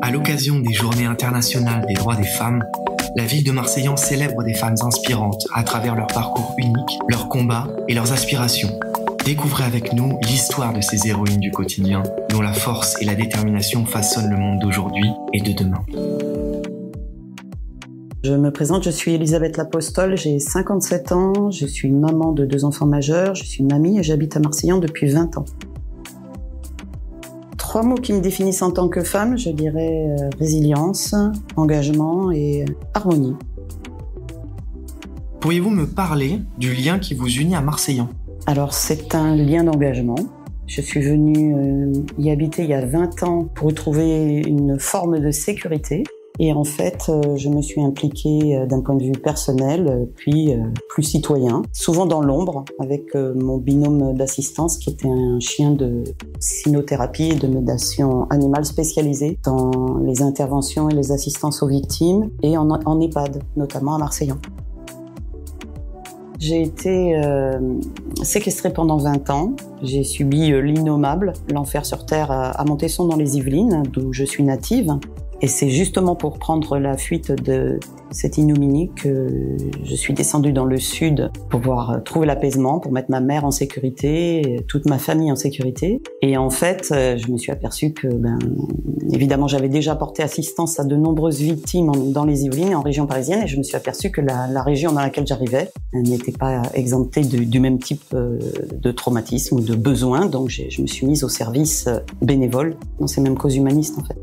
À l'occasion des Journées internationales des droits des femmes, la ville de Marseillan célèbre des femmes inspirantes à travers leur parcours unique, leurs combats et leurs aspirations. Découvrez avec nous l'histoire de ces héroïnes du quotidien, dont la force et la détermination façonnent le monde d'aujourd'hui et de demain. Je me présente, je suis Elisabeth Lapostole, j'ai 57 ans, je suis une maman de 2 enfants majeurs, je suis mamie et j'habite à Marseillan depuis 20 ans. 3 mots qui me définissent en tant que femme, je dirais résilience, engagement et harmonie. Pourriez-vous me parler du lien qui vous unit à Marseillan ? Alors c'est un lien d'engagement. Je suis venue y habiter il y a 20 ans pour y trouver une forme de sécurité. Et en fait, je me suis impliquée d'un point de vue personnel, puis plus citoyen, souvent dans l'ombre, avec mon binôme d'assistance qui était un chien de cynothérapie et de médiation animale spécialisée dans les interventions et les assistances aux victimes, et en EHPAD, notamment à Marseillan. J'ai été séquestrée pendant 20 ans. J'ai subi l'innommable, l'enfer sur terre à Montesson dans les Yvelines, d'où je suis native. Et c'est justement pour prendre la fuite de cette ignominie que je suis descendue dans le sud pour pouvoir trouver l'apaisement, pour mettre ma mère en sécurité, toute ma famille en sécurité. Et en fait, je me suis aperçue que, évidemment, j'avais déjà porté assistance à de nombreuses victimes dans les Yvelines, en région parisienne, et je me suis aperçue que la région dans laquelle j'arrivais n'était pas exemptée du même type de traumatisme ou de besoin. Donc je me suis mise au service bénévole dans ces mêmes causes humanistes, en fait.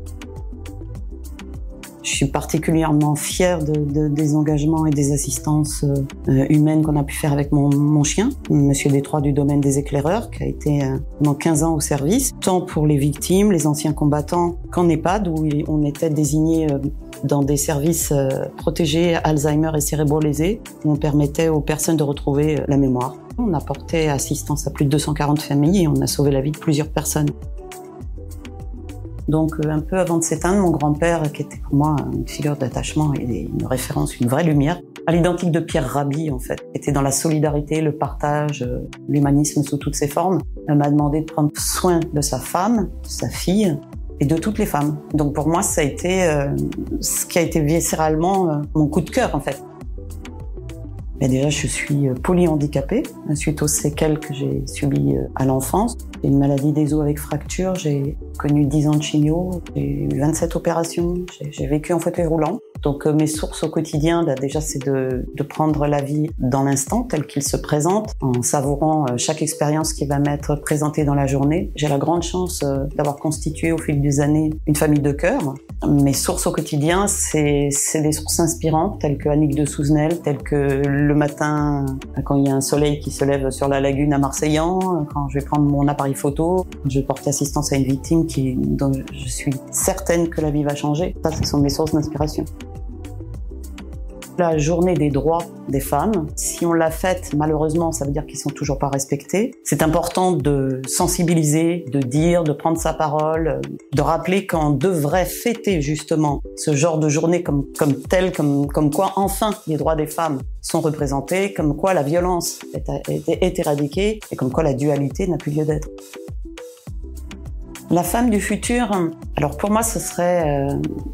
Je suis particulièrement fière des engagements et des assistances humaines qu'on a pu faire avec mon chien, Monsieur Détroit du domaine des éclaireurs, qui a été pendant 15 ans au service, tant pour les victimes, les anciens combattants, qu'en EHPAD, où on était désignés dans des services protégés Alzheimer et cérébro-lésés, où on permettait aux personnes de retrouver la mémoire. On a porté assistance à plus de 240 familles et on a sauvé la vie de plusieurs personnes. Donc un peu avant de s'éteindre, mon grand-père, qui était pour moi une figure d'attachement et une référence, une vraie lumière, à l'identique de Pierre Rabhi en fait, était dans la solidarité, le partage, l'humanisme sous toutes ses formes. Elle m'a demandé de prendre soin de sa femme, de sa fille et de toutes les femmes. Donc pour moi, ça a été ce qui a été viscéralement mon coup de cœur en fait. Mais déjà, je suis polyhandicapée suite aux séquelles que j'ai subies à l'enfance. J'ai une maladie des os avec fracture, j'ai connu 10 ans de chimio, j'ai eu 27 opérations, j'ai vécu en fauteuil roulant. Donc mes sources au quotidien, déjà, c'est de prendre la vie dans l'instant tel qu'il se présente, en savourant chaque expérience qui va m'être présentée dans la journée. J'ai la grande chance d'avoir constitué au fil des années une famille de cœur. Mes sources au quotidien, c'est des sources inspirantes, telles que Annick de Souzenel, telles que le matin, quand il y a un soleil qui se lève sur la lagune à Marseillan, quand je vais prendre mon appareil photo, je vais porter assistance à une victime dont je suis certaine que la vie va changer. Ça, ce sont mes sources d'inspiration. La journée des droits des femmes, si on l'a faite, malheureusement, ça veut dire qu'ils sont toujours pas respectés. C'est important de sensibiliser, de dire, de prendre sa parole, de rappeler qu'on devrait fêter justement ce genre de journée comme quoi enfin les droits des femmes sont représentés, comme quoi la violence est éradiquée et comme quoi la dualité n'a plus lieu d'être. La femme du futur, alors pour moi ce serait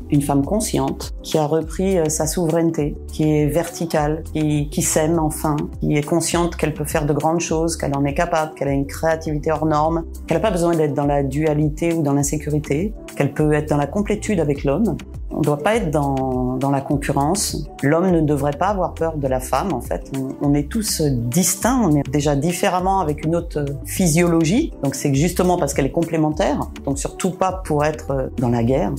une femme consciente qui a repris sa souveraineté, qui est verticale, qui s'aime enfin, qui est consciente qu'elle peut faire de grandes choses, qu'elle en est capable, qu'elle a une créativité hors norme, qu'elle n'a pas besoin d'être dans la dualité ou dans l'insécurité, qu'elle peut être dans la complétude avec l'homme. On ne doit pas être dans la concurrence. L'homme ne devrait pas avoir peur de la femme, en fait. On est tous distincts, on est déjà différemment avec une autre physiologie. Donc c'est justement parce qu'elle est complémentaire, donc surtout pas pour être dans la guerre.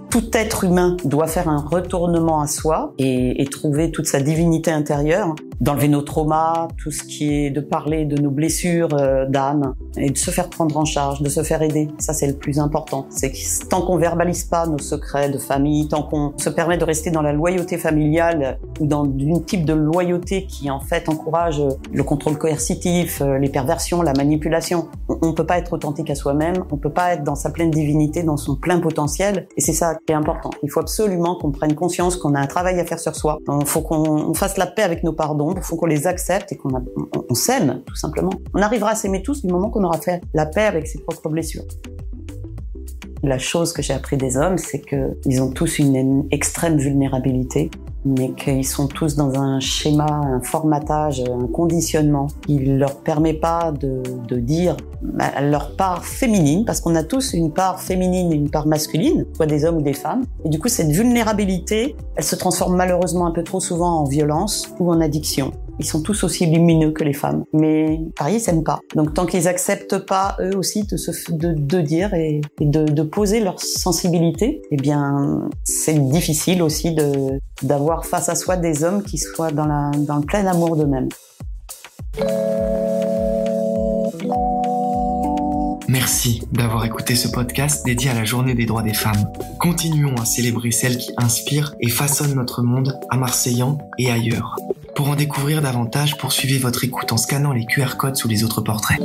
Tout être humain doit faire un retournement à soi et trouver toute sa divinité intérieure, d'enlever nos traumas, tout ce qui est de parler de nos blessures d'âme et de se faire prendre en charge, de se faire aider. Ça, c'est le plus important. C'est que tant qu'on verbalise pas nos secrets de famille, tant qu'on se permet de rester dans la loyauté familiale ou dans une type de loyauté qui, en fait, encourage le contrôle coercitif, les perversions, la manipulation, on peut pas être authentique à soi-même, on peut pas être dans sa pleine divinité, dans son plein potentiel, et c'est ça qui est important. Il faut absolument qu'on prenne conscience qu'on a un travail à faire sur soi. Il faut qu'on fasse la paix avec nos parts d'ombre, il faut qu'on les accepte et qu'on s'aime, tout simplement. On arrivera à s'aimer tous du moment qu'on aura fait la paix avec ses propres blessures. La chose que j'ai appris des hommes, c'est qu'ils ont tous une extrême vulnérabilité, mais qu'ils sont tous dans un schéma, un formatage, un conditionnement qui leur permet pas de dire leur part féminine, parce qu'on a tous une part féminine et une part masculine, soit des hommes ou des femmes. Et du coup, cette vulnérabilité, elle se transforme malheureusement un peu trop souvent en violence ou en addiction. Ils sont tous aussi lumineux que les femmes, mais pareil, ils s'aiment pas. Donc tant qu'ils acceptent pas eux aussi de dire et de poser leur sensibilité, eh bien c'est difficile aussi d'avoir face à soi des hommes qui soient dans le plein amour d'eux-mêmes. Merci d'avoir écouté ce podcast dédié à la Journée des droits des femmes. Continuons à célébrer celles qui inspirent et façonnent notre monde à Marseillan et ailleurs. Pour en découvrir davantage, poursuivez votre écoute en scannant les QR codes sous les autres portraits.